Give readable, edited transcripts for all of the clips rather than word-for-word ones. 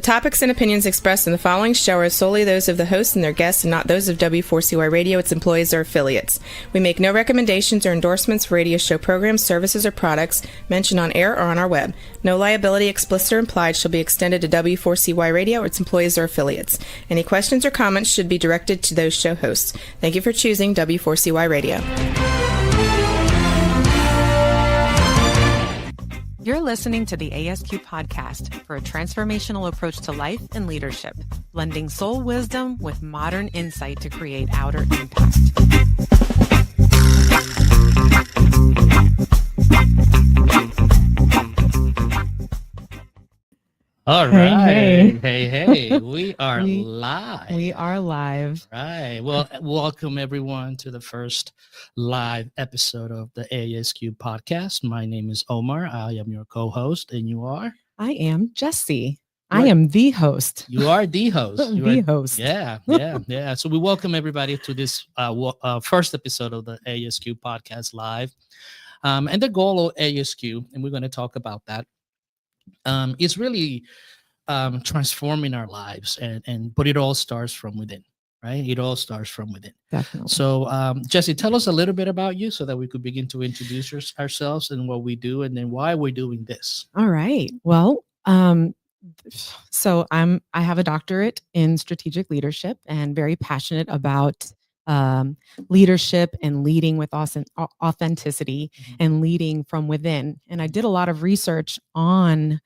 topics and opinions expressed in the following show are solely those of the host and their guests and not those of W4CY Radio, its employees, or affiliates. We make no recommendations or endorsements for radio show programs, services, or products mentioned on air or on our web. No liability, explicit or implied, shall be extended to W4CY Radio or its employees or affiliates. Any questions or comments should be directed to those show hosts. Thank you for choosing W4CY Radio. You're listening to the ASQ Podcast for a transformational approach to life and leadership, blending soul wisdom with modern insight to create outer impact. All right. Hey. We are live. We are live. Right. Well, welcome everyone to the first live episode of the ASQ Podcast. My name is Omar. I am your co-host, and you are? I am Jessie. I am the host. You are the host. Host. Yeah. So we welcome everybody to this first episode of the ASQ Podcast Live. And the goal of ASQ, and we're going to talk about that, is really transforming our lives, but it all starts from within, right? It all starts from within. Definitely. So, Jessie, tell us a little bit about you so that we could begin to introduce ourselves and what we do, and then why we're doing this. All right. Well, so I have a doctorate in strategic leadership and very passionate about leadership and leading with authenticity and leading from within. And I did a lot of research on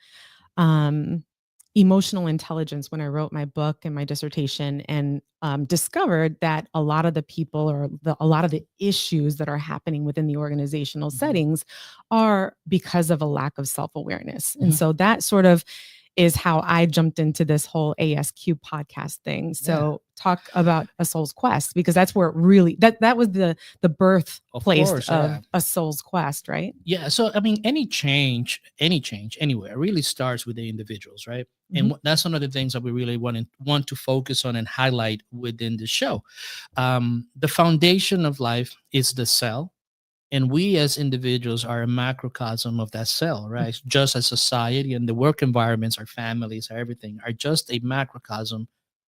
emotional intelligence when I wrote my book and my dissertation, and discovered that a lot of the people or a lot of the issues that are happening within the organizational settings are because of a lack of self-awareness. And so that sort of is how I jumped into this whole ASQ podcast thing. So talk about A Soul's Quest, because that's where it really, that was the birthplace of A Soul's Quest, right? Yeah. So, I mean, any change anywhere really starts with the individuals, right? And that's one of the things that we really want to focus on and highlight within the show. The foundation of life is the cell. And we as individuals are a macrocosm of that cell, right? Just as society and the work environments, our families, our everything are just a macrocosm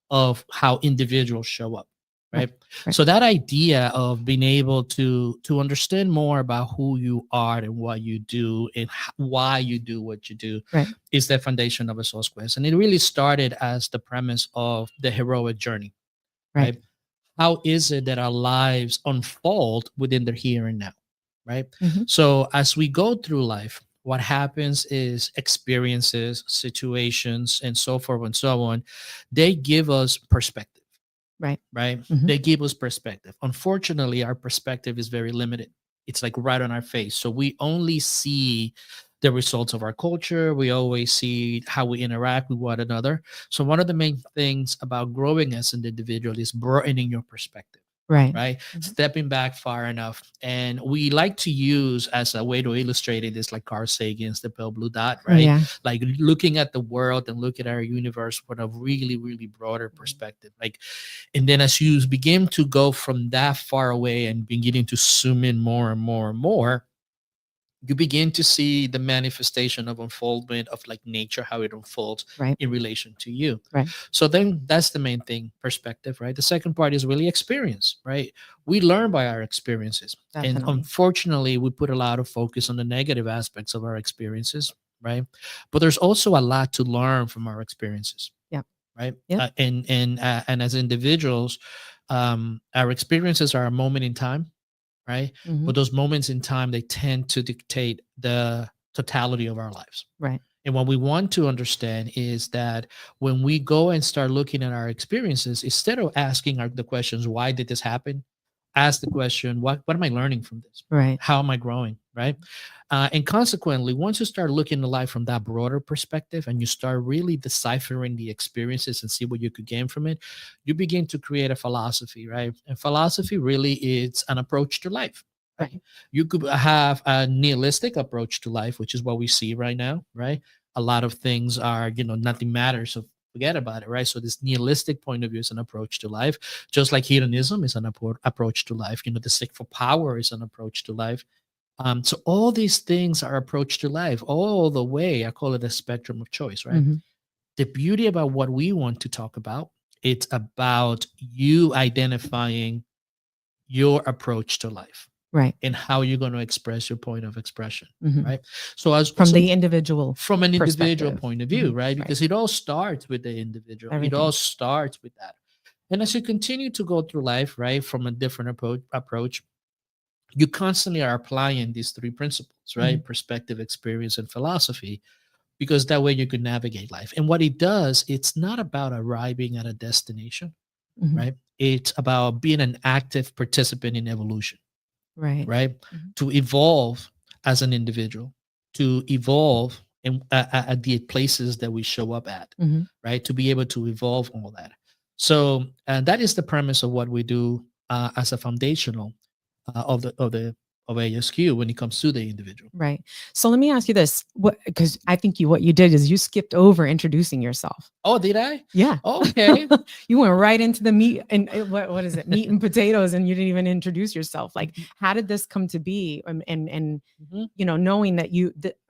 of how individuals show up, right? So that idea of being able to understand more about who you are and what you do and why you do what you do is the foundation of A Soul's Quest. And it really started as the premise of the heroic journey, right? How is it that our lives unfold within the here and now? Right. So as we go through life, what happens is experiences, situations, and so forth and so on, they give us perspective. Right. They give us perspective. Unfortunately, our perspective is very limited. It's like right on our face. So we only see the results of our culture. We always see how we interact with one another. So one of the main things about growing as an individual is broadening your perspective. Right. Stepping back far enough. And we like to use as a way to illustrate it is like Carl Sagan's The Pale Blue Dot, right? Like looking at the world and look at our universe from a really, really broader perspective. And then as you begin to go from that far away and beginning to zoom in more and more and more, you begin to see the manifestation of unfoldment of like nature, how it unfolds in relation to you. So then that's the main thing, perspective, right? The second part is really experience, right? We learn by our experiences. And unfortunately, we put a lot of focus on the negative aspects of our experiences, right? But there's also a lot to learn from our experiences. Right. And as individuals, our experiences are a moment in time. Right. But those moments in time, they tend to dictate the totality of our lives. And what we want to understand is that when we go and start looking at our experiences, instead of asking the questions, why did this happen? Ask the question, what am I learning from this? How am I growing? Right. And consequently, once you start looking at life from that broader perspective and you start really deciphering the experiences and see what you could gain from it, you begin to create a philosophy, right? And philosophy really is an approach to life. You could have a nihilistic approach to life, which is what we see right now, right? A lot of things are, nothing matters. So forget about it, right? So this nihilistic point of view is an approach to life, just like hedonism is an approach to life. The seek for power is an approach to life. So all these things are approach to life all the way. I call it a spectrum of choice, right? The beauty about what we want to talk about, it's about you identifying your approach to life. Right. And how you're going to express your point of expression, Mhm. right? So From the individual from an individual perspective. point of view, Mhm. right? Because it all starts with the individual. It Everything. all starts with that. And as you continue to go through life, right, from a different approach, you constantly are applying these three principles, right? Perspective, experience, and philosophy, because that way you can navigate life. And what it does, it's not about arriving at a destination, Mhm. right? It's about being an active participant in evolution, Right. right? Mhm. To evolve as an individual, to evolve in, at the places that we show up at, Mhm. right? To be able to evolve all that. So, and that is the premise of what we do as a foundational of ASQ when it comes to the individual. Right. So let me ask you this: because I think what you did is you skipped over introducing yourself. Oh, did I? Yeah. Okay. You went right into the meat and what is it? Meat and potatoes, and you didn't even introduce yourself. Like, how did this come to be? And you know, knowing that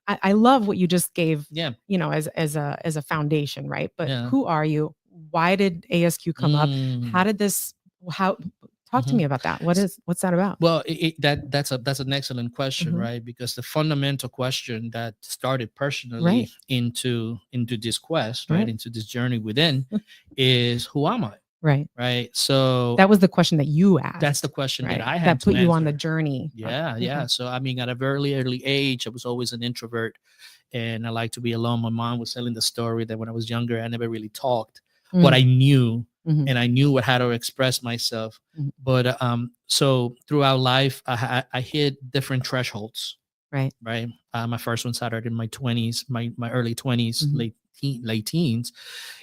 I love what you just gave. Yeah. You know, as a foundation, right? But Yeah. who are you? Why did ASQ come up? How did this? How? Talk to me about that. What's that about? Well, that's an excellent question, right? Because the fundamental question that started personally into this quest, right, into this journey within, is who am I? Right. Right. So that was the question that you asked. That's the question that I had that put to you on answer. the journey. Yeah, yeah. So I mean, at a very early age, I was always an introvert, and I like to be alone. My mom was telling the story that when I was younger, I never really talked, but I knew, and I knew how to express myself. But so throughout life, I hit different thresholds. Right. Right. My first one started in my 20s, my early 20s, late teens,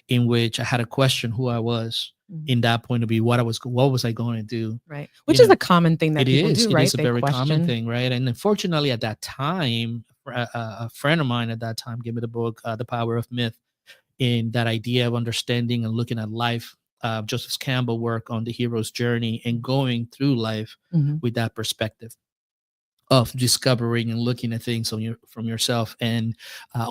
in which I had to question who I was in that point of view. What was I going to do? Right. Which is a common thing that people do, right? It is a very common thing, right? And unfortunately, at that time, a friend of mine at that time gave me the book, The Power of Myth, in that idea of understanding and looking at life. Joseph Campbell work on the hero's journey and going through life with that perspective of discovering and looking at things from yourself. And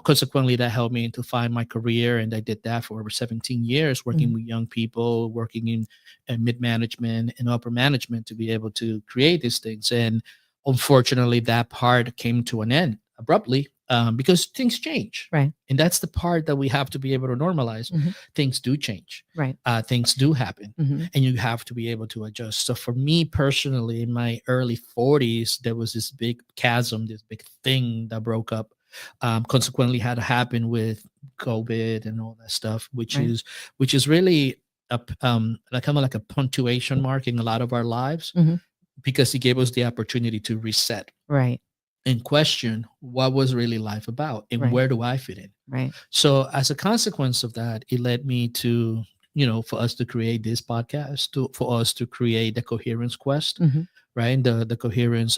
consequently, that helped me to find my career. And I did that for over 17 years, working with young people, working in mid-management and upper management to be able to create these things. And unfortunately, that part came to an end abruptly because things change. Right. And that's the part that we have to be able to normalize. Things do change. Right. Things do happen. And you have to be able to adjust. So for me personally, in my early 40s, there was this big chasm, this big thing that broke up. Consequently had to happen with COVID and all that stuff, which is really kind of like a punctuation mark in a lot of our lives, because it gave us the opportunity to reset. Right. And question what was really life about and where do I fit in? Right. So as a consequence of that, it led me to, for us to create this podcast, for us to create the coherence quest, right? The coherence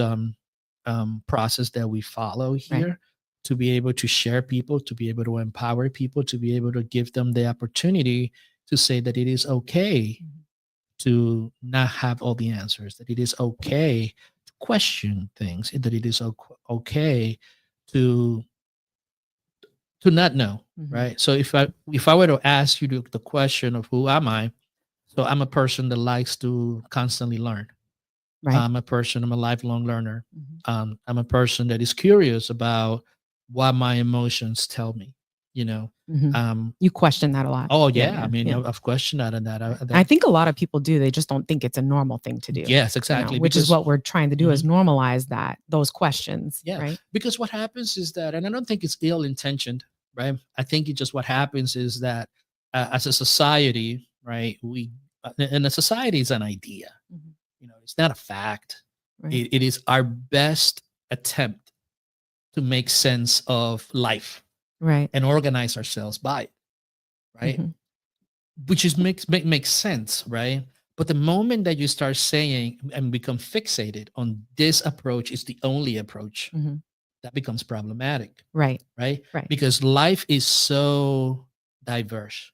process that we follow here, to be able to share people, to be able to empower people, to be able to give them the opportunity to say that it is okay to not have all the answers, that it is okay to question things, that it is okay to not know, right? So if I were to ask you the question of who am I, so I'm a person that likes to constantly learn. Right. I'm a lifelong learner. I'm a person that is curious about what my emotions tell me. You question that a lot. Oh yeah, I mean, I've questioned that and that. I think a lot of people do. They just don't think it's a normal thing to do. Yes, exactly. Which is what we're trying to do, is normalize those questions. Yeah, right. Because what happens is that, and I don't think it's ill intentioned, right? I think it just what happens is that as a society, right, and a society is an idea. It's not a fact. Right. It is our best attempt to make sense of life, right, and organize ourselves by it, right? Which is makes sense, right? But the moment that you start saying and become fixated on this approach is the only approach, that becomes problematic. Right. Because life is so diverse.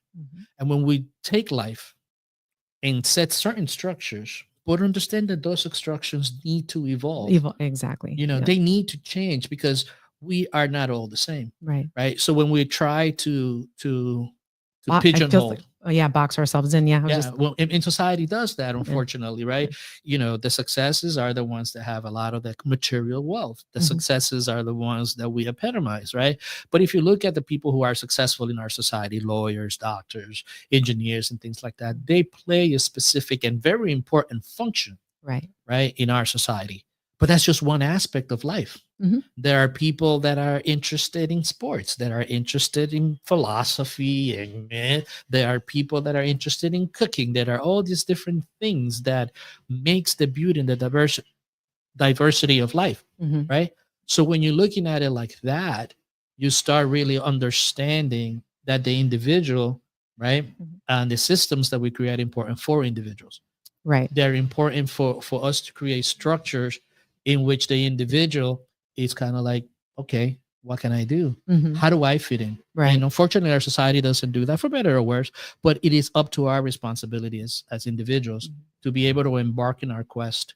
And when we take life and set certain structures, but understand that those instructions need to evolve. Exactly. They need to change because we are not all the same. Right. So when we try to to pigeonhole. Box ourselves in. Well, in society does that, unfortunately, right? The successes are the ones that have a lot of the material wealth. The successes are the ones that we epitomize, right? But if you look at the people who are successful in our society, lawyers, doctors, engineers, and things like that, they play a specific and very important function, right, in our society. But that's just one aspect of life. There are people that are interested in sports, that are interested in philosophy, and there are people that are interested in cooking. There are all these different things that makes the beauty and the diversity of life, right? So when you're looking at it like that, you start really understanding that the individual, right, and the systems that we create are important for individuals. Right. They're important for us to create structures in which the individual is kind of like, okay, what can I do? How do I fit in? Right. And unfortunately, our society doesn't do that, for better or worse, but it is up to our responsibility as individuals to be able to embark in our quest,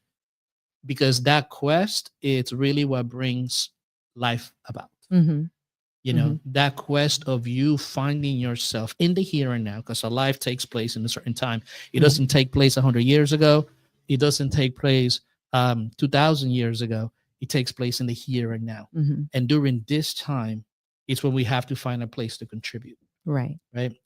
because that quest is really what brings life about. That quest of you finding yourself in the here and now, because a life takes place in a certain time. It doesn't take place 100 years ago. It doesn't take place 2,000 years ago. It takes place in the here and now. And during this time, it's when we have to find a place to contribute. Right.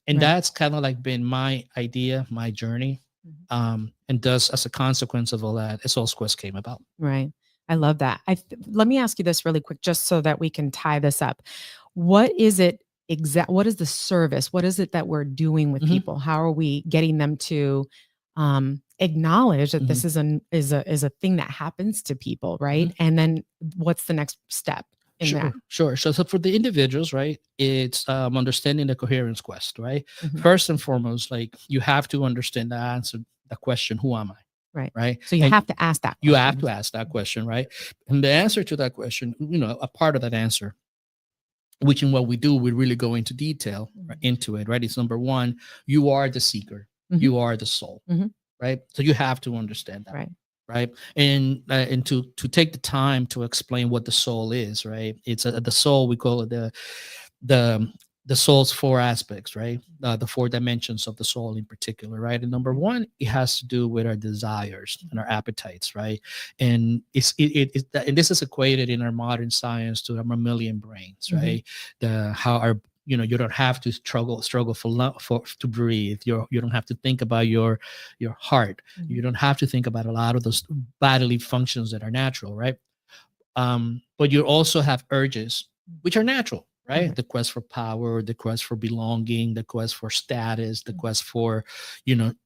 And that's kind of like been my idea, my journey. And thus, as a consequence of all that, Soul's Quest came about. Right. I love that. Let me ask you this really quick, just so that we can tie this up. What is it what is the service? What is it that we're doing with people? How are we getting them to acknowledge that this is a thing that happens to people, right? And then what's the next step in that? Sure. So for the individuals, right, it's understanding the coherence quest, right? First and foremost, like, you have to understand the answer, the question, who am I? Right. So you have to ask that question. You have to ask that question, right? And the answer to that question, a part of that answer, which in what we do, we really go into detail into it, right? It's number one, you are the seeker. You are the soul, right? So you have to understand that, right? And to take the time to explain what the soul is, right? It's the soul, we call it the soul's four aspects, right? The four dimensions of the soul in particular, right? And number one, it has to do with our desires and our appetites, right? And and this is equated in our modern science to our mammalian brains, right? How our you don't have to struggle to breathe. You don't have to think about your heart. You don't have to think about a lot of those bodily functions that are natural, right? But you also have urges, which are natural, right? The quest for power, the quest for belonging, the quest for status, the quest for,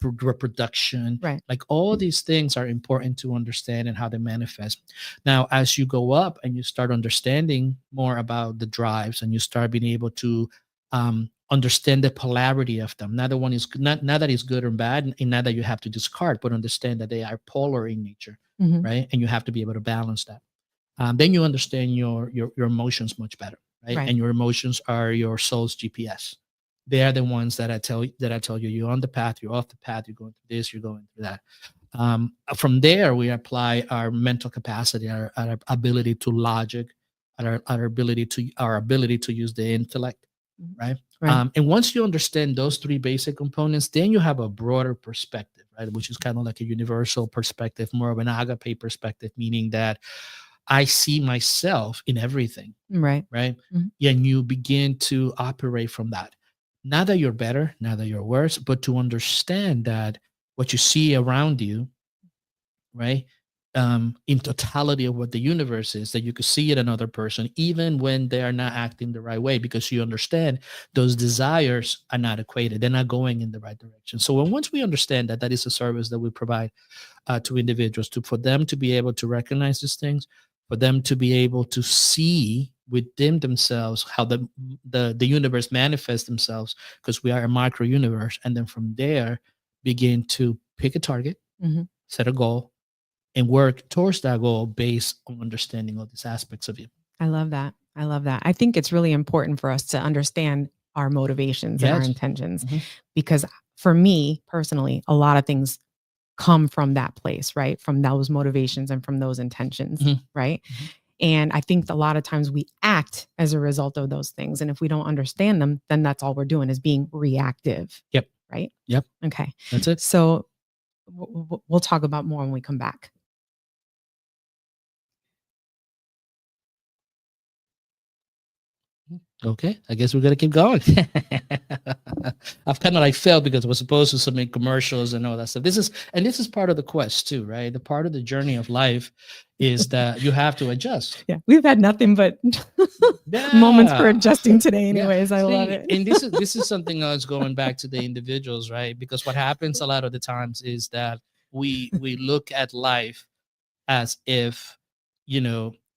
reproduction. Right. Like, all these things are important to understand and how they manifest. Now, as you go up and you start understanding more about the drives, and you start being able to understand the polarity of them. Not that it's good or bad, and not that you have to discard, but understand that they are polar in nature, right? And you have to be able to balance that. Then you understand your emotions much better. Right? And your emotions are your soul's GPS. They are the ones that I tell you, you're on the path, you're off the path, you're going through this, you're going through that. From there, we apply our mental capacity, our ability to logic, our ability to use the intellect, right? And once you understand those three basic components, then you have a broader perspective, right? Which is kind of like a universal perspective, more of an agape perspective, meaning that I see myself in everything. Right. And you begin to operate from that. Not that you're better, not that you're worse, but to understand that what you see around you, right, in totality of what the universe is, that you could see it in another person, even when they are not acting the right way, because you understand those desires are not equated. They're not going in the right direction. So once we understand that is a service that we provide to individuals, for them to be able to recognize these things, for them to be able to see within themselves how the universe manifests themselves, because we are a micro universe, and then from there begin to pick a target, set a goal, and work towards that goal based on understanding all these aspects of you. I love that. I think it's really important for us to understand our motivations and our intentions, because for me personally, a lot of things come from that place, right? From those motivations and from those intentions, right? And I think a lot of times we act as a result of those things. And if we don't understand them, then that's all we're doing is being reactive. Yep. Right? Yep. Okay. That's it. So we'll talk about more when we come back. Okay, I guess we're gonna keep going. I've kind of like failed because we're supposed to submit commercials and all that stuff. This is part of the quest too, right? The part of the journey of life is that you have to adjust. Yeah, we've had nothing but moments for adjusting today. Anyways, I love it. And this is something else going back to the individuals, right? Because what happens a lot of the times is that we look at life as if,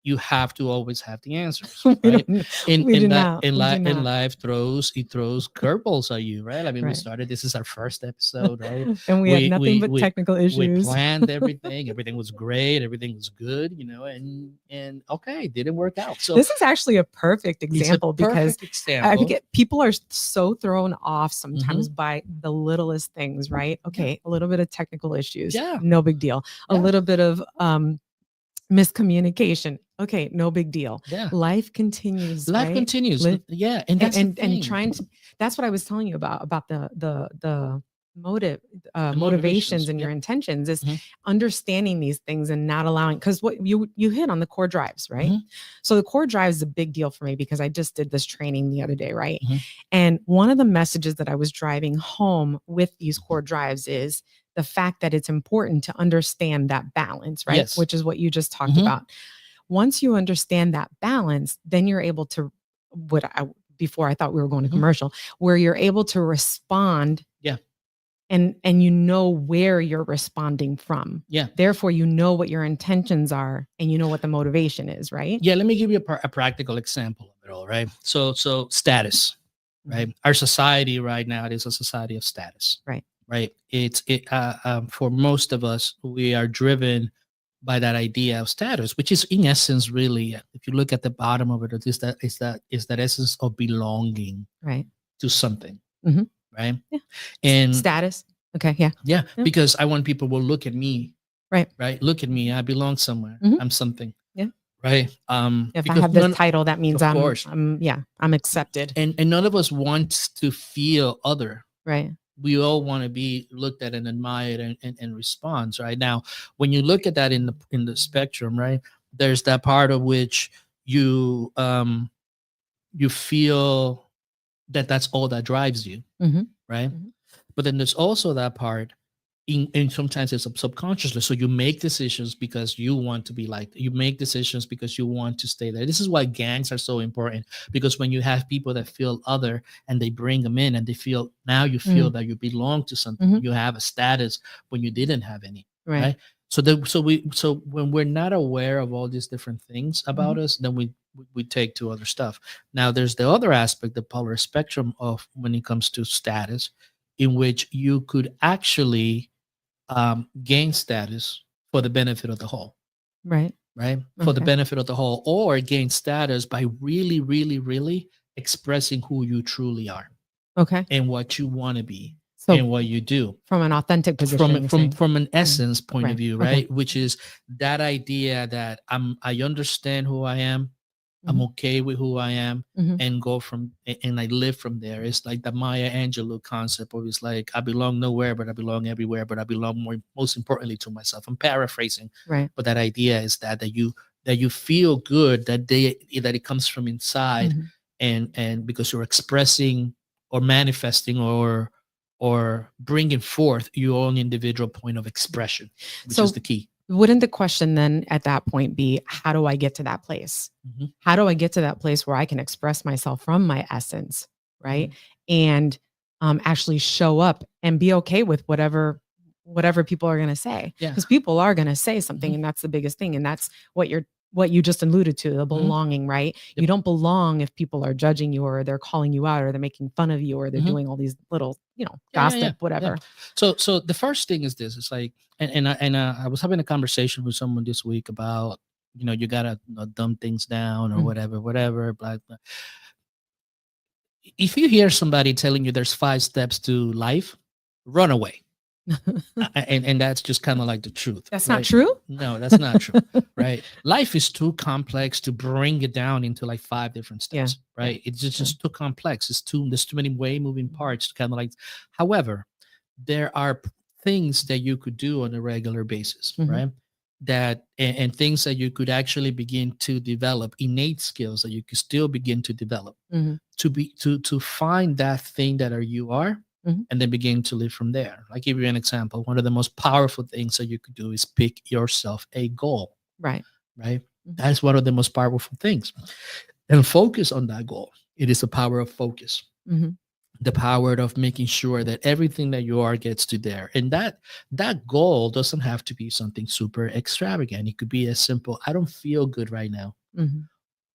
you have to always have the answers, right? And life throws curveballs at you, right? I mean, this is our first episode, right? And we had nothing but technical issues. We planned everything. Everything was great. Everything was good, and okay, it didn't work out. So this is actually a perfect example because people are so thrown off sometimes by the littlest things, right? Okay, a little bit of technical issues. Yeah. No big deal. A little bit of miscommunication. Okay, no big deal. Yeah. Life continues. Life continues. Yeah. And trying to, that's what I was telling you about the motivations and your intentions is understanding these things and not allowing, because what you hit on the core drives, right? So the core drive is a big deal for me because I just did this training the other day, right? And one of the messages that I was driving home with these core drives is the fact that it's important to understand that balance, right? Yes. Which is what you just talked about. Once you understand that balance, then you're able to, before I thought we were going to commercial, where you're able to respond. Yeah. And where you're responding from. Yeah. Therefore, what your intentions are and what the motivation is, right? Yeah. Let me give you a practical example of it all, right? So status, right? Our society right now, it is a society of status. Right. Right. For most of us, we are driven by that idea of status, which is in essence, really, if you look at the bottom of it, is that essence of belonging, right, to something, right? Yeah. And status. Okay. Yeah. Yeah. Because I want people will look at me. Right. Right. Look at me. I belong somewhere. I'm something. Yeah. Right. If I have this title, that means I'm accepted. And none of us wants to feel other. Right. We all want to be looked at and admired and response. Right now, when you look at that in the spectrum, right, there's that part of which you feel that that's all that drives you, right? But then there's also that part and sometimes it's subconsciously. So you make decisions because you want to be liked. You make decisions because you want to stay there. This is why gangs are so important, because when you have people that feel other and they bring them in and they feel, now you feel that you belong to something. You have a status when you didn't have any, right? So when we're not aware of all these different things about us, then we take to other stuff. Now there's the other aspect, the polar spectrum of when it comes to status, in which you could actually gain status for the benefit of the whole. Right. For the benefit of the whole, or gain status by really, really, really expressing who you truly are. Okay. And what you want to be. So and what you do. From an authentic position. From an essence point of view, right? Which is that idea that I understand who I am. I'm okay with who I am, and go from, and I live from there. It's like the Maya Angelou concept, where it's like, I belong nowhere, but I belong everywhere, but I belong most importantly to myself. I'm paraphrasing, right? But that idea is that you feel good, that it comes from inside, and because you're expressing or manifesting or bringing forth your own individual point of expression, which is the key. Wouldn't the question then at that point be, how do I get to that place? How do I get to that place where I can express myself from my essence, right? And actually show up and be okay with whatever people are going to say, because people are going to say something, and that's the biggest thing. And that's what you just alluded to, the belonging, right? You don't belong if people are judging you, or they're calling you out, or they're making fun of you, or they're doing all these little, gossip, whatever. So the first thing is this, it's like, and I was having a conversation with someone this week about, you gotta dumb things down or whatever, blah, blah. If you hear somebody telling you there's 5 steps to life, run away. And that's just kind of like the truth. That's right? not true? No, that's not true. Right. Life is too complex to bring it down into like 5 different steps. Yeah. Right. It's just too complex. There's too many way moving parts to kind of like, however, there are things that you could do on a regular basis, Mhm. right? That and things that you could actually begin to develop, innate skills that you could still begin to develop Mhm. to find that thing that you are, Mhm. and then begin to live from there. I'll give you an example. One of the most powerful things that you could do is pick yourself a goal, Right. right? Mhm. That's one of the most powerful things. And focus on that goal. It is the power of focus. Mhm. The power of making sure that everything that you are gets to there. And that goal doesn't have to be something super extravagant. It could be as simple, I don't feel good right now. Mhm.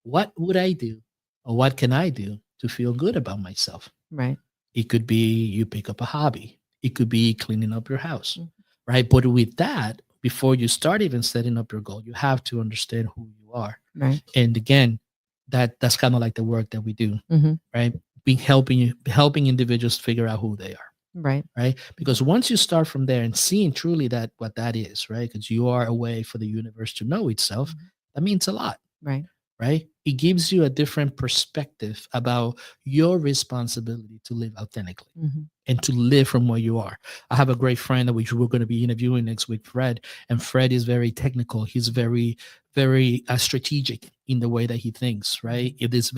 What would I do? Or what can I do to feel good about myself? Right. It could be you pick up a hobby. It could be cleaning up your house, Mhm. right? But with that, before you start even setting up your goal, you have to understand who you are. Right. And again, that's kind of like the work that we do, Mhm. right? Helping individuals figure out who they are, Right. right? Because once you start from there and seeing truly that what that is, right? Because you are a way for the universe to know itself, that means a lot, Right. right? It gives you a different perspective about your responsibility to live authentically Mhm. and to live from where you are. I have a great friend that we're going to be interviewing next week, Fred, and Fred is very technical. He's very, very strategic in the way that he thinks, right? It is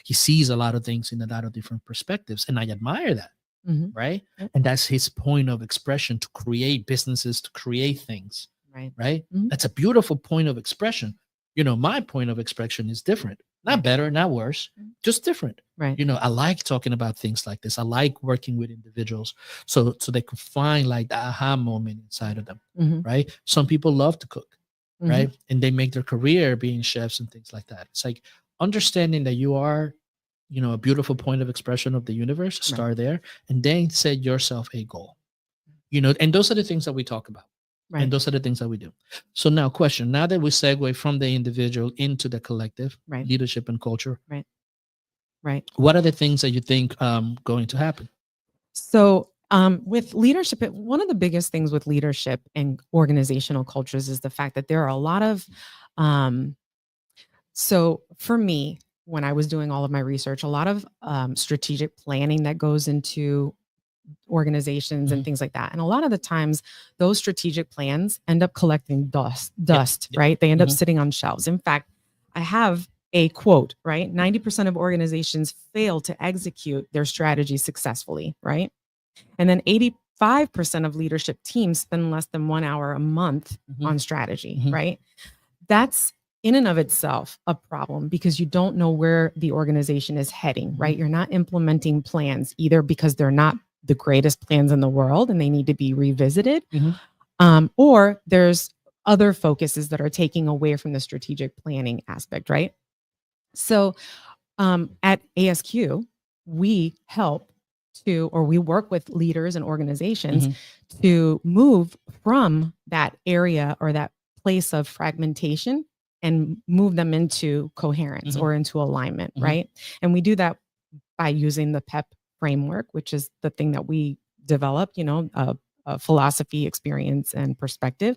he sees a lot of things in a lot of different perspectives, and I admire that, Mhm. right? Yep. And that's his point of expression, to create businesses, to create things, Right. right? Mhm. That's a beautiful point of expression. My point of expression is different, not Right. better, not worse, just different. Right. I like talking about things like this. I like working with individuals so they could find like the aha moment inside of them, Mhm. right? Some people love to cook, Mhm. right? And they make their career being chefs and things like that. It's like understanding that you are, a beautiful point of expression of the universe, start there, and then set yourself a goal, and those are the things that we talk about. Right. And those are the things that we do. So now question, now that we segue from the individual into the collective, Right. leadership and culture, Right. Right. what are the things that you think going to happen? So, with leadership, one of the biggest things with leadership and organizational cultures is the fact that there are a lot of, so for me, when I was doing all of my research, a lot of strategic planning that goes into organizations and things like that. And a lot of the times those strategic plans end up collecting dust, Yep. right? They end up sitting on shelves. In fact, I have a quote, right? 90% of organizations fail to execute their strategy successfully, right? And then 85% of leadership teams spend less than 1 hour a month on strategy, right? That's in and of itself a problem because you don't know where the organization is heading, right? You're not implementing plans either because they're not the greatest plans in the world and they need to be revisited, or there's other focuses that are taking away from the strategic planning aspect, right? So at ASQ, we we work with leaders and organizations to move from that area or that place of fragmentation and move them into coherence or into alignment, right? And we do that by using the PEP framework, which is the thing that we developed, a philosophy, experience, and perspective.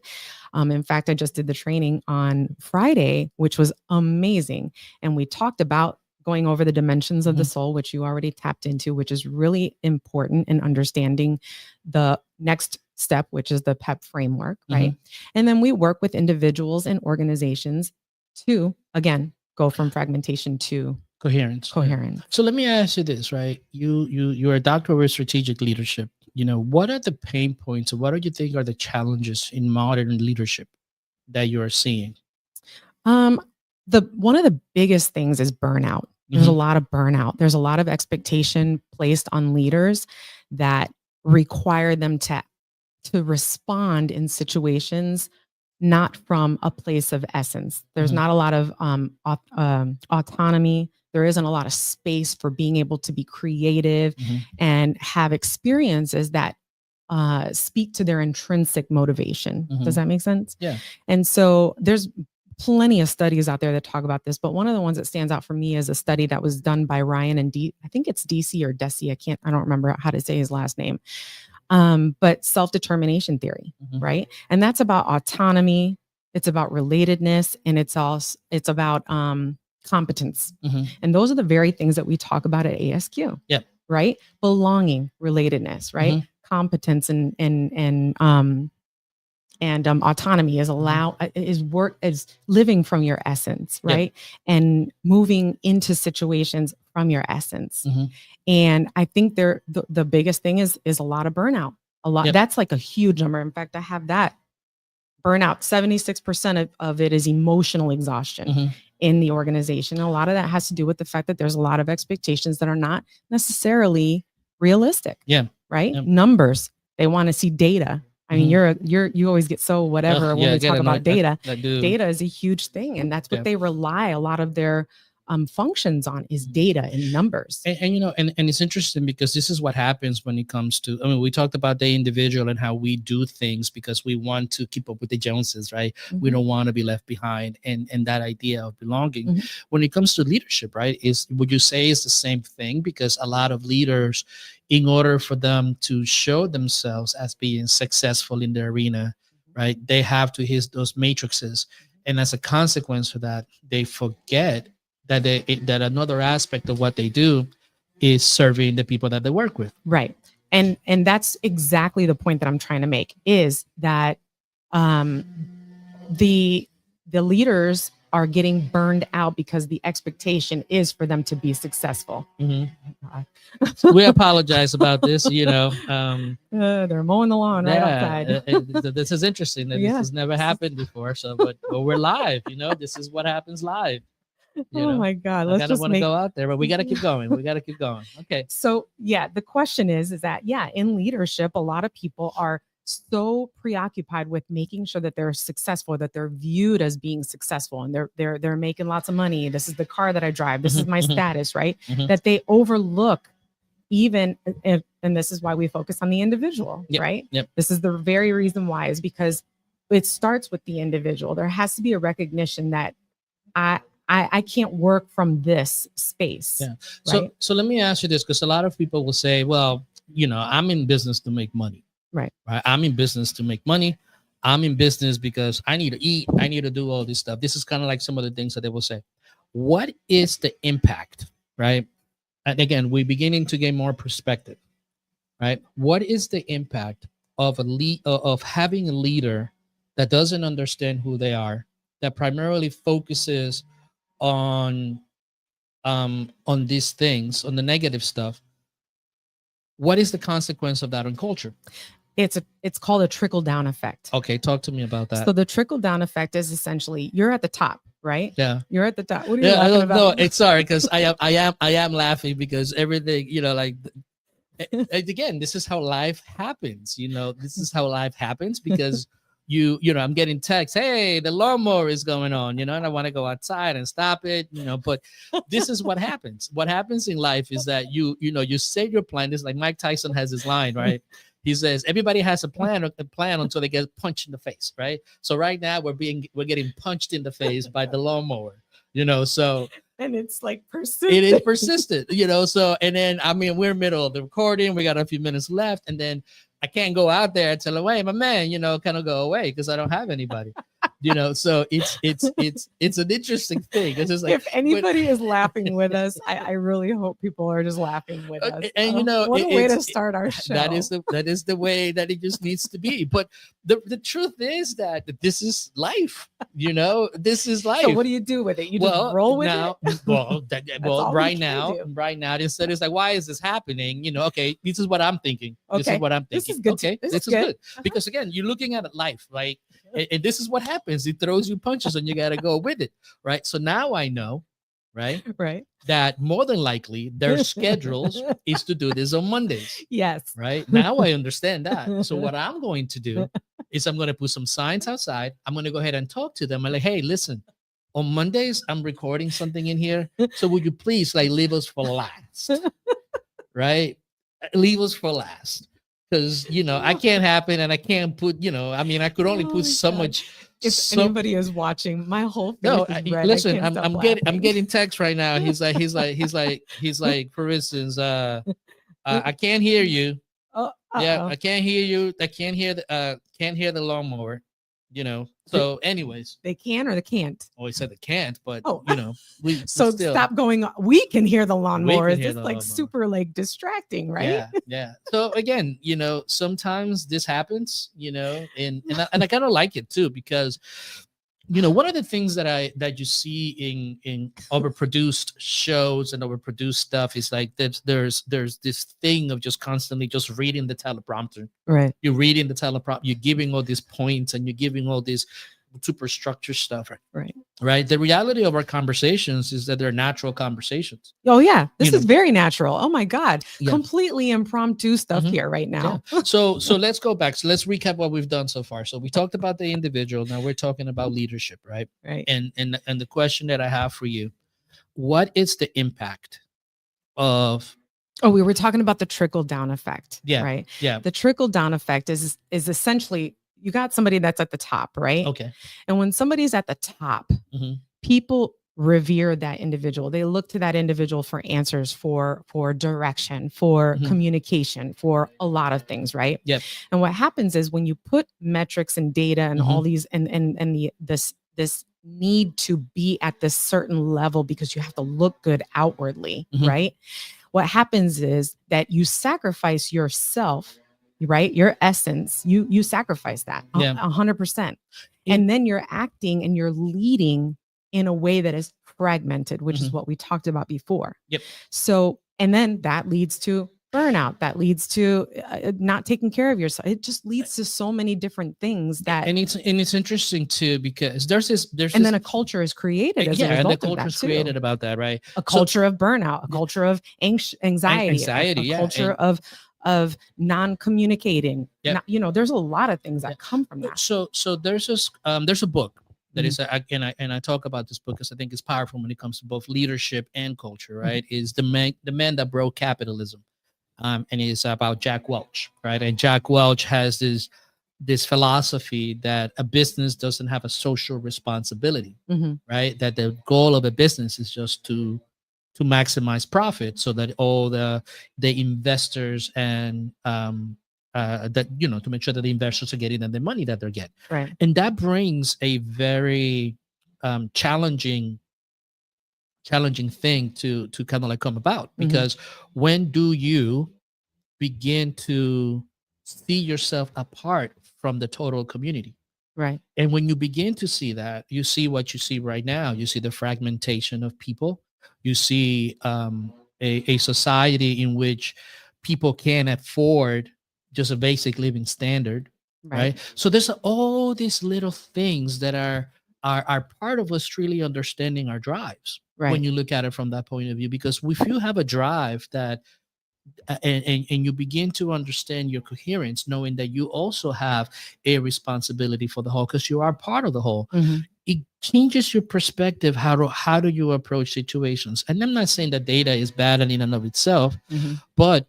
In fact, I just did the training on Friday, which was amazing. And we talked about going over the dimensions of the soul, which you already tapped into, which is really important in understanding the next step, which is the PEP framework, right? And then we work with individuals and organizations to, again, go from fragmentation to coherence. coherence. So let me ask you this, right? You're a doctor with strategic leadership. What are the pain points or what do you think are the challenges in modern leadership that you're seeing? One of the biggest things is burnout. There's a lot of burnout. There's a lot of expectation placed on leaders that require them to respond in situations not from a place of essence. There's not a lot of autonomy. There isn't a lot of space for being able to be creative and have experiences that speak to their intrinsic motivation. Does that make sense? Yeah. And so there's plenty of studies out there that talk about this, but one of the ones that stands out for me is a study that was done by Ryan and I think it's DC or Desi. I don't remember how to say his last name. but self-determination theory, Mhm. right? And that's about autonomy. It's about relatedness, and it's about competence. Mhm. And those are the very things that we talk about at ASQ. Yep. Right? Belonging, relatedness, right? Mhm. Competence and autonomy is is living from your essence, Yep. right? And moving into situations from your essence. Mhm. And I think the biggest thing is a lot of burnout. A lot. Yep. That's like a huge number. In fact, I have that burnout. 76% of it is emotional exhaustion Mhm. in the organization. And a lot of that has to do with the fact that there's a lot of expectations that are not necessarily realistic. Yeah. Right. Yep. Numbers. They want to see data. I mean, you always get so whatever when we talk about data. Data is a huge thing. And that's what they rely a lot of their functions on is data and numbers. And you know, and it's interesting because this is what happens when it comes to, I mean, we talked about the individual and how we do things because we want to keep up with the Joneses, right? Mhm. We don't want to be left behind, and that idea of belonging. Mhm. When it comes to leadership, right, would you say is the same thing? Because a lot of leaders, in order for them to show themselves as being successful in their arena, right, they have to hit those matrices, and as a consequence of that, they forget that that another aspect of what they do is serving the people that they work with. Right. And that's exactly the point that I'm trying to make is that the leaders are getting burned out because the expectation is for them to be successful. Mm-hmm. We apologize about this, you know. They're mowing the lawn right outside. This is interesting. This has never happened before. So, but we're live, you know, this is what happens live. My God. I kind of want to go out there, but we got to keep going. We got to keep going. Okay. So yeah, the question is that, in leadership, a lot of people are so preoccupied with making sure that they're successful, that they're viewed as being successful, and they're making lots of money. This is the car that I drive. This is my status, right? That they overlook even, and this is why we focus on the individual, right? Yep. This is the very reason why, is because it starts with the individual. There has to be a recognition that I can't work from this space. Yeah. Right? So let me ask you this, because a lot of people will say, well, you know, I'm in business to make money. Right. I'm in business to make money. I'm in business because I need to eat. I need to do all this stuff. This is kind of like some of the things that they will say. What is the impact, right? And again, we're beginning to gain more perspective, right? What is the impact of of having a leader that doesn't understand who they are, that primarily focuses on these things, on the negative stuff? What is the consequence of that on culture? It's called a trickle down effect. Okay, talk to me about that. So the trickle down effect is essentially you're at the top, right? Yeah, you're at the top. What are you laughing about? No, it's sorry because I am laughing because everything, you know, like again, this is how life happens. You know, this is how life happens because you know, I'm getting texts, hey, the lawnmower is going on, you know, and I want to go outside and stop it, you know, but this is what happens. What happens in life is that you know, you say your plan. This is like Mike Tyson has his line, right? He says everybody has a plan until they get punched in the face, right? So right now we're getting punched in the face by the lawnmower, you know, so. And it's like persistent. It is persistent, you know, so, and then, I mean, we're in the middle of the recording. We got a few minutes left, and then I can't go out there and tell him, hey, my man, you know, kind of go away because I don't have anybody, you know. So it's an interesting thing. It's just like, if anybody is laughing with us, I really hope people are just laughing with us. And you know, what a way to start our show. That is the way that it just needs to be. But the truth is that this is life. You know, this is life. So what do you do with it? You just roll with it. Well, right now, instead it's like, why is this happening? You know, okay, this is what I'm thinking. Okay. This is what I'm thinking. This is good. Okay, this is good. Because again, you're looking at life, right? And this is what happens. It throws you punches and you got to go with it, right? So now I know, right, that more than likely their schedules is to do this on Mondays. Yes. Right? Now I understand that. So what I'm going to do is I'm going to put some signs outside. I'm going to go ahead and talk to them. I'm like, hey, listen, on Mondays, I'm recording something in here. So would you please like leave us for last? Right? Leave us for last. Because, you know, I can't happen and I can't put, you know, I mean, I could only put so much. If anybody is watching, my whole face is red. Listen, I'm getting text right now. He's like, for instance, I can't hear you. Yeah, I can't hear you. I can't hear the lawnmower. So anyways, They can or they can't. Oh, he said they can't, but we so still, stop going. We can hear the lawnmower. It's like lawnmower. Super like distracting, right? Yeah. So again, sometimes this happens, and I kind of like it too, because one of the things that you see in overproduced shows and overproduced stuff is like there's this thing of just constantly just reading the teleprompter. Right. You're reading the teleprompter, you're giving all these points and you're giving all this superstructure stuff. Right. The reality of our conversations is that they're natural conversations. Oh yeah. This is very natural. Oh my God. Yeah. Completely impromptu stuff here right now. Yeah. So let's go back. So let's recap what we've done so far. So we talked about the individual. Now we're talking about leadership, right? Right. And the question that I have for you, what is the impact of we were talking about the trickle down effect. Yeah. Right. Yeah. The trickle down effect is essentially you got somebody that's at the top, right? Okay. And when somebody's at the top, people revere that individual. They look to that individual for answers, for direction, for communication, for a lot of things, right? Yep. And what happens is when you put metrics and data and all these and this need to be at this certain level because you have to look good outwardly, right? What happens is that you sacrifice yourself, right? Your essence, you sacrifice that 100%. And then you're acting and you're leading in a way that is fragmented, which is what we talked about before. Yep. So, and then that leads to burnout. That leads to not taking care of yourself. It just leads to so many different things that. And it's interesting too, because there's then a culture is created as a result and the of culture that is too. Created about that, right? A culture of burnout, a culture of anxiety, a culture of non-communicating. There's a lot of things that come from that. So there's a book that is and I talk about this book because I think it's powerful when it comes to both leadership and culture, right? Is the man that broke capitalism, and it's about Jack Welch, right? And Jack Welch has this philosophy that a business doesn't have a social responsibility, right? That the goal of a business is just to maximize profit so that all the investors and that to make sure that the investors are getting them the money that they're getting, right? And that brings a very challenging thing to kind of like come about, because when do you begin to see yourself apart from the total community? Right. And when you begin to see that, you see what you see right now. You see the fragmentation of people. You see a society in which people can't afford just a basic living standard, right? So there's all these little things that are part of us really understanding our drives, right? When you look at it from that point of view, because if you have a drive that and you begin to understand your coherence, knowing that you also have a responsibility for the whole, because you are part of the whole, it changes your perspective. How do you approach situations? And I'm not saying that data is bad in and of itself, but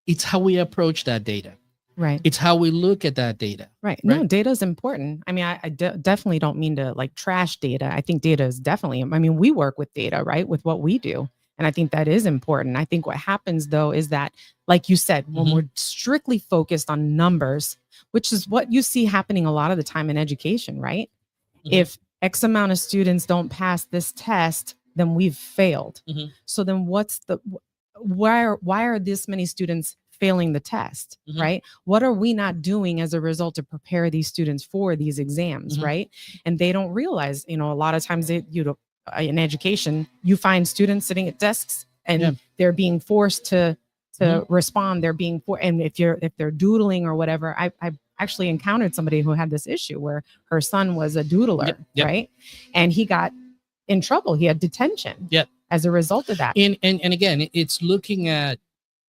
it's how we approach that data. Right. It's how we look at that data. Right. No, data is important. I mean, I definitely don't mean to like trash data. I think data is definitely, we work with data, right? With what we do. And I think that is important. I think what happens though, is that, like you said, when we're strictly focused on numbers, which is what you see happening a lot of the time in education, right? If X amount of students don't pass this test, then we've failed. So then why are this many students failing the test, right? What are we not doing as a result to prepare these students for these exams, right? And they don't realize, a lot of times in education, you find students sitting at desks and they're being forced to respond. They're being and if they're doodling or whatever, I actually encountered somebody who had this issue where her son was a doodler, right? And he got in trouble. He had detention as a result of that. And again, it's looking at,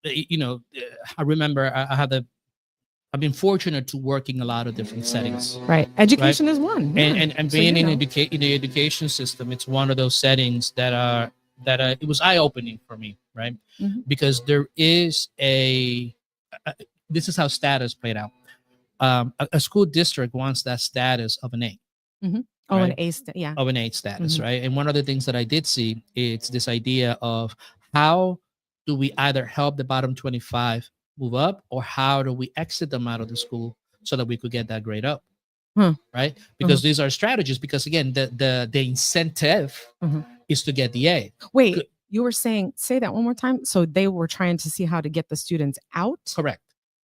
I remember I've been fortunate to work in a lot of different settings. Right. Education is one. And being in the education system, it's one of those settings that it was eye-opening for me, right? Because there is this is how status played out. A school district wants that status of an A. Oh, right? Of an A status, right? And one of the things that I did see, it's this idea of how do we either help the bottom 25 move up, or how do we exit them out of the school so that we could get that grade up? Hmm. Right? Because these are strategies. Because again, the incentive is to get the A. Wait, Good. you were saying, say that one more time. So they were trying to see how to get the students out? Correct.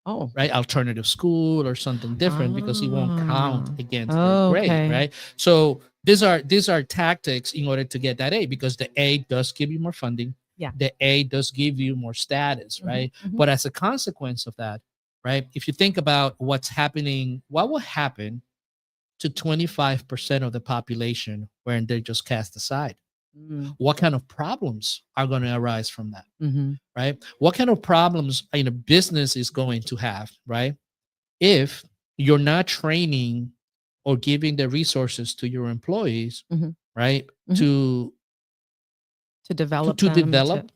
Oh, Right. Alternative school or something different, because it won't count against their grade. okay. Right. So these are tactics in order to get that A, because the A does give you more funding. Yeah. The A does give you more status. Right. But as a consequence of that, right, if you think about what's happening, what will happen to 25% of the population when they're just cast aside? What kind of problems are going to arise from that? Right? What kind of problems a business is going to have, right? If you're not training or giving the resources to your employees, right? To develop to them, develop,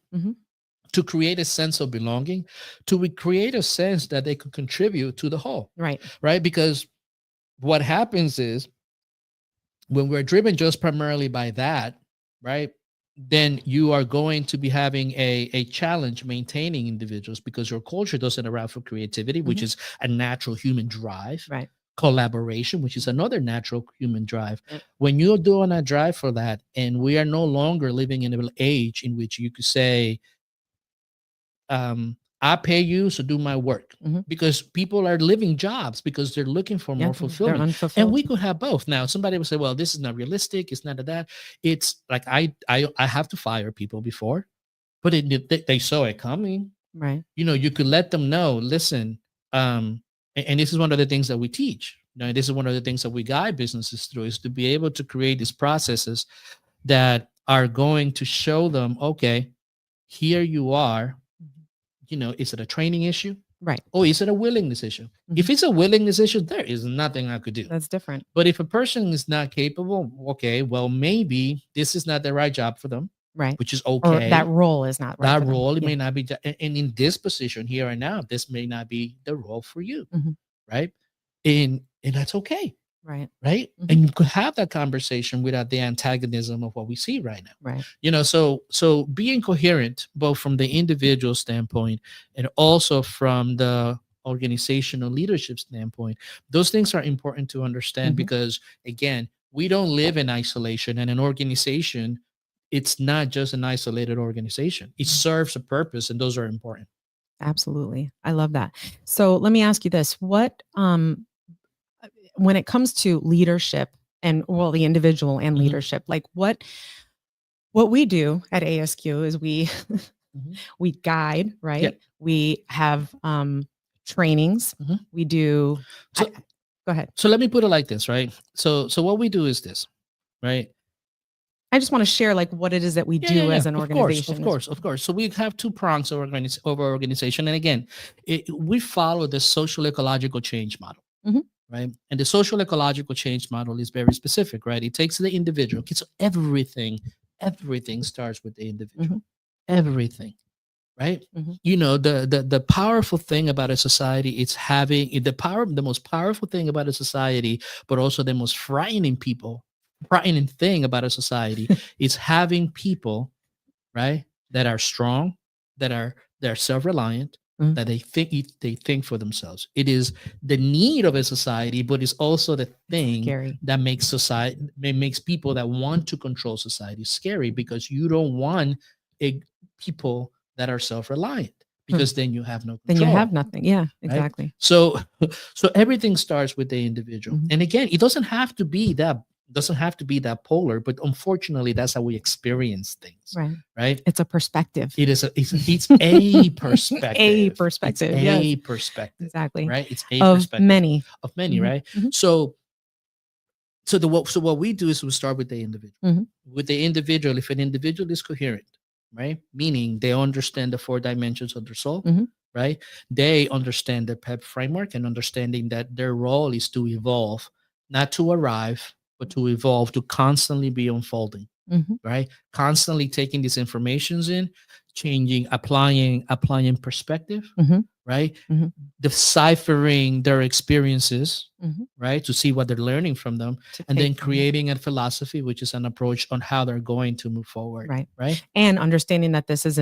to create a sense of belonging, to create a sense that they could contribute to the whole. Right. Right? Because what happens is, when we're driven just primarily by that, right, then you are going to be having a challenge maintaining individuals, because your culture doesn't allow for creativity, which is a natural human drive. Right. Collaboration, which is another natural human drive. Right. When you're doing a drive for that, and we are no longer living in an age in which you could say, I pay you, so do my work, because people are living jobs because they're looking for more fulfillment. They're unfulfilled. And we could have both. Now, somebody would say, well, this is not realistic. It's not that. It's like, I have to fire people before, but they saw it coming. Right. You could let them know, listen, and this is one of the things that we teach. This is one of the things that we guide businesses through, is to be able to create these processes that are going to show them, okay, here you are. Is it a training issue? Right. Or is it a willingness issue? If it's a willingness issue, there is nothing I could do. That's different. But if a person is not capable, okay, well, maybe this is not the right job for them. Right. Which is okay. Or that role is not right. That role, it may not be. And in this position here and now, this may not be the role for you. Right. And that's okay. Right. Right. And you could have that conversation without the antagonism of what we see right now. Right. So being coherent, both from the individual standpoint and also from the organizational leadership standpoint, those things are important to understand, because again, we don't live in isolation, and an organization, it's not just an isolated organization. It serves a purpose, and those are important. Absolutely. I love that. So let me ask you this. What, when it comes to leadership and the individual and leadership, like what we do at ASQ is we guide, right? Yep. We have trainings. We do. Go ahead. So let me put it like this, right? So what we do is this, right? I just want to share like what it is that we do as an organization. Of course. So we have two prongs of our organization. And again, we follow the social ecological change model. Right. And the social ecological change model is very specific, right? It takes the individual. So everything starts with the individual. Everything. Right. The powerful thing about a society is having the most powerful thing about a society, but also the most frightening thing about a society is having people, right, that are strong, they're self-reliant, that they think for themselves. It is the need of a society, but it's also the thing that makes people that want to control society scary, because you don't want people that are self-reliant, because then you have no control. Then you have nothing. Yeah, exactly. Right? So everything starts with the individual. And again, it doesn't have to be that polar, but unfortunately that's how we experience things. Right. It's a perspective. It's a perspective. A perspective. A perspective. Exactly. Right. It's a of perspective. Of many, right? So what we do is we start with the individual. With the individual, if an individual is coherent, right? Meaning they understand the 4 dimensions of their soul, right? They understand the PEP framework, and understanding that their role is to evolve, not to arrive, but to evolve, to constantly be unfolding, right? Constantly taking these informations in, changing, applying perspective, right? Mhm. Deciphering their experiences, Mhm. right? To see what they're learning from them, To and then take from it. creating a philosophy, which is an approach on how they're going to move forward, Right. right? And understanding that this is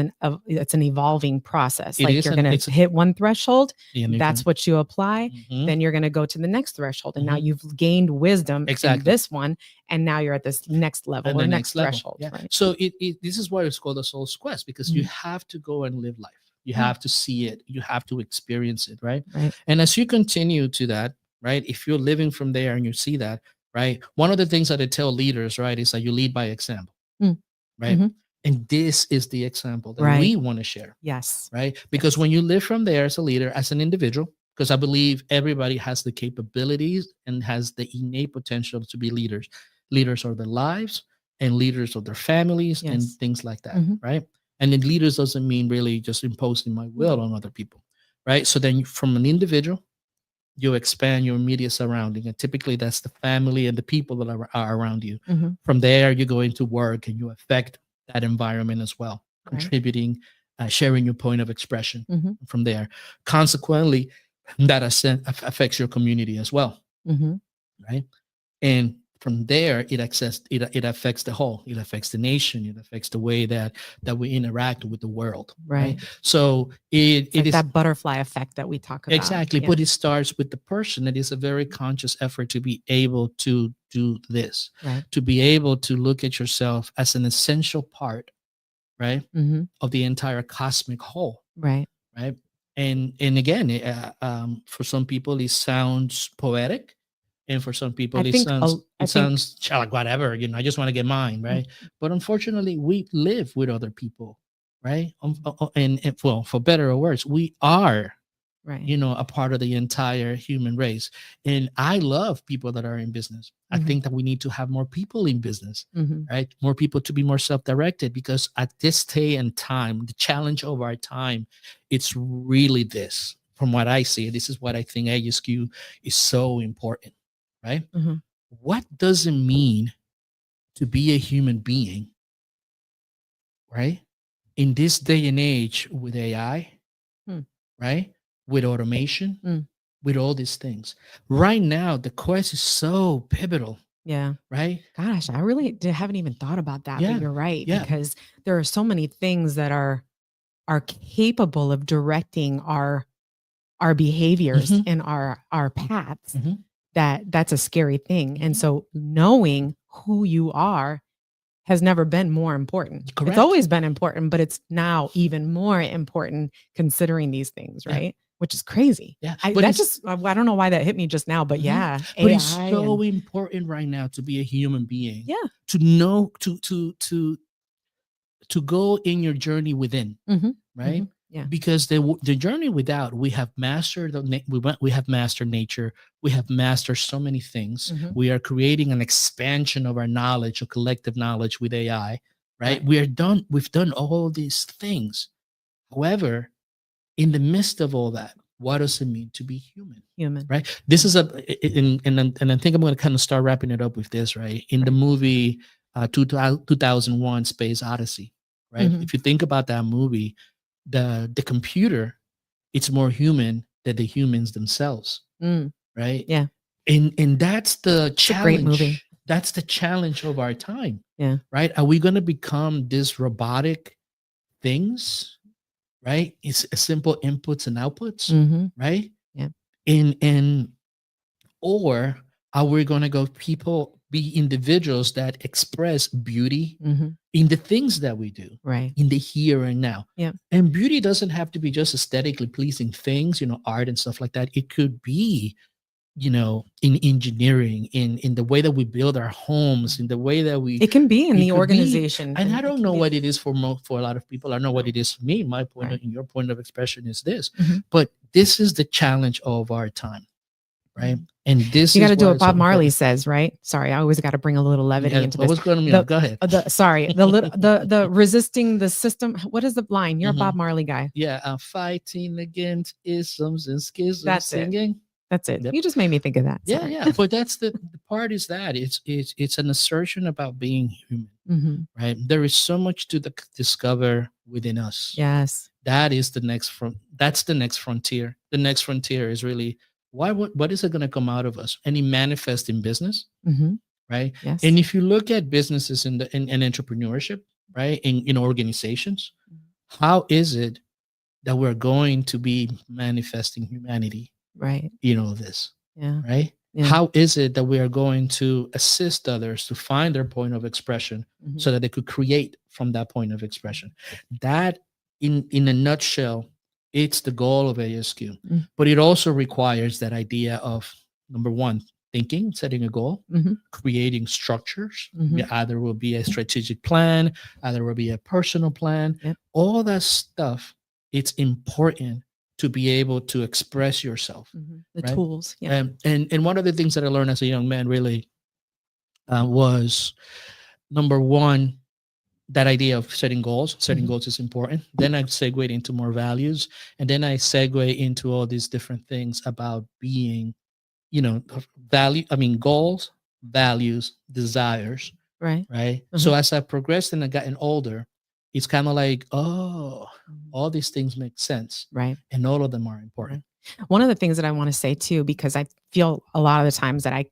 it's an evolving process. It Like is you're an- going it's to hit one threshold, and you that's can- what you apply. Mhm. Then you're going to go to the next threshold, and now Mhm. you've gained wisdom in Exactly. this one, and now you're at this next level And or the next level. threshold. Yeah. Right. So this is why it's called a soul's quest, because you Mhm. have to go and live life. You Yeah. have to see it. You have to experience it, right? Right. And as you continue to that, right, if you're living from there and you see that, right, one of the things that I tell leaders, right, is that you lead by example, Mm. right? Mhm. And this is the example that Right. we want to share, Yes. right? Because Yes. when you live from there as a leader, as an individual, because I believe everybody has the capabilities and has the innate potential to be leaders. Leaders of their lives and leaders of their families and Yes. things like that, Mhm. right? And then leaders doesn't mean really just imposing my will on other people, right? So then from an individual, you expand your immediate surrounding, and typically that's the family and the people that are around you. Mhm. From there, you go into work and you affect that environment as well, Right. contributing, sharing your point of expression. Mhm. From there, consequently, that affects your community as well, Mhm. right? And from there, it affects the whole. It affects the nation. It affects the way that we interact with the world, right? Right. So It's it like is that butterfly effect that we talk about. exactly, Yeah. but it starts with the person. It is a very conscious effort to be able to do this, Right. to be able to look at yourself as an essential part, right, Mhm. of the entire cosmic whole, Right. right? And again, for some people it sounds poetic, and for some people I think I it think sounds like whatever, I just want to get mine, right? But unfortunately, we live with other people, right? And well, for better or worse, we are, right. a part of the entire human race. And I love people that are in business. I Mhm. think that we need to have more people in business, Mhm. right? More people to be more self-directed, because at this day and time, the challenge of our time, it's really this. From what I see, this is what I think ASQ is so important, right? Mhm. What does it mean to be a human being, right? In this day and age with AI, Hmm. right? With automation, Mm. with all these things. Right now, the quest is so pivotal, Yeah. right? Gosh, I really haven't even thought about that, but Yeah, you're right, yeah. because there are so many things that are capable of directing our behaviors Mhm, and our paths. mhm. That's a scary thing. And Mhm. so knowing who you are has never been more important. It's Correct. always been important, but it's now even more important considering these things, Yeah. right? Which is crazy. Yeah, I but that it's just I don't know why that hit me just now, but Mhm. yeah, but it's AI so and important right now to be a human being, yeah. to know, to go in your journey within, Mhm. right? Mhm. Yeah. Because the journey without, we have mastered we have mastered nature, we have mastered so many things. Mhm. We are creating an expansion of our knowledge, or collective knowledge, with AI, right? Right. We've done all these things. However, in the midst of all that, what does it mean to be human, Human. right? This is and I think I'm going to kind of start wrapping it up with this, right? In the Right. movie 2001 Space Odyssey, right? Mhm. If you think about that movie, the computer, it's more human than the humans themselves, Mm. right? Yeah. And that's the It's a great movie. challenge. That's the challenge of our time, Yeah. right? Are we going to become this robotic things, right? It's a simple inputs and outputs, Mhm. right? Yeah. And or are we going to go people be individuals that express beauty Mhm. in the things that we do, Right. in the here and now? Yeah. And beauty doesn't have to be just aesthetically pleasing things, art and stuff like that. It could be, in engineering, in the way that we build our homes, in the way that we It can be in it the could be. organization. And I It don't can know be what it is for a lot of people. I know what No. it is for me. My point Right. and your point of expression is this. Mhm. But this is the challenge of our time, right? Mhm. And this You is gotta do why what it's so Bob Marley important. says, right? Sorry, I always gotta bring a little levity Yeah, into what this. was going on? Go ahead. The resisting the system. What is the line? You're a Bob Mhm. Marley guy. Yeah, fighting against isms and schisms, That's it. singing. That's it. Yep. You just made me think of that. Yeah, Sorry. yeah. But that's the part, is that it's an assertion about being human, Mhm. right? There is so much to discover within us Yes. that is the next that's the next frontier. The next frontier is really what is it going to come out of us? And it manifests in business, right? Yes. And if you look at businesses in entrepreneurship, right, in organizations, how is it that we're going to be manifesting humanity, right, in all this? Yeah. Right. Yeah. How is it that we are going to assist others to find their point of expression so that they could create from that point of expression? That, in a nutshell, it's the goal of ASQ. But it also requires that idea of, number one, thinking, setting a goal, creating structures. Either will be a strategic plan, either will be a personal plan. Yep. All that stuff, it's important to be able to express yourself. The right? tools. Yeah. And one of the things that I learned as a young man really was, number one, that idea of setting goals. Setting goals is important. Then I segued into more values. And then I segue into all these different things about being, goals, values, desires. Right. Right. So as I progressed and I gotten older, it's kind of like, all these things make sense. Right. And all of them are important. One of the things that I want to say too, because I feel a lot of the times that I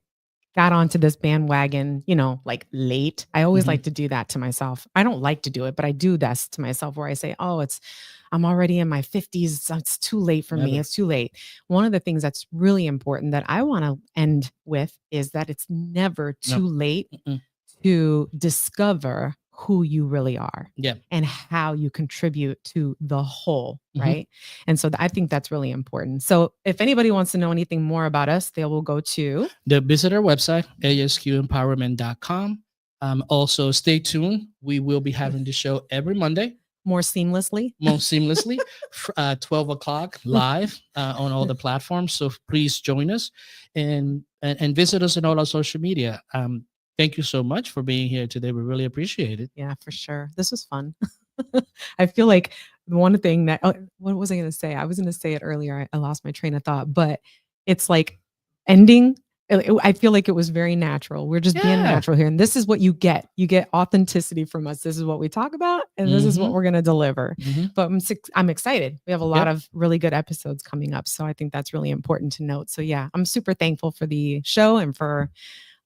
got onto this bandwagon, like late. I always like to do that to myself. I don't like to do it, but I do this to myself where I say, I'm already in my 50s. So it's too late for me. It's too late. One of the things that's really important that I want to end with is that it's never too late to discover who you really are and how you contribute to the whole, right? And so I think that's really important. So if anybody wants to know anything more about us, they will go to the visitor website, asqempowerment.com. Also, stay tuned. We will be having the show every Monday. Most seamlessly, 12 o'clock live on all the platforms. So please join us and visit us on all our social media. Thank you so much for being here today. We really appreciate it. Yeah, for sure. This was fun. I feel like one thing that, what was I going to say? I was going to say it earlier. I lost my train of thought, but it's like ending. I feel like it was very natural. We're just being natural here. And this is what you get. You get authenticity from us. This is what we talk about. And this is what we're going to deliver. But I'm excited. We have a lot of really good episodes coming up. So I think that's really important to note. So yeah, I'm super thankful for the show and for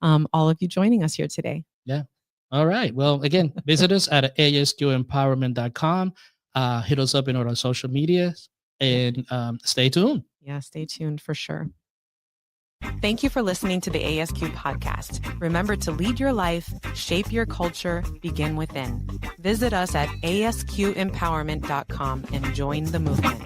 all of you joining us here today. Yeah. All right. Well, again, visit us at asqempowerment.com. Hit us up in all our social media and stay tuned. Yeah, stay tuned for sure. Thank you for listening to the ASQ podcast. Remember to lead your life, shape your culture, begin within. Visit us at asqempowerment.com and join the movement.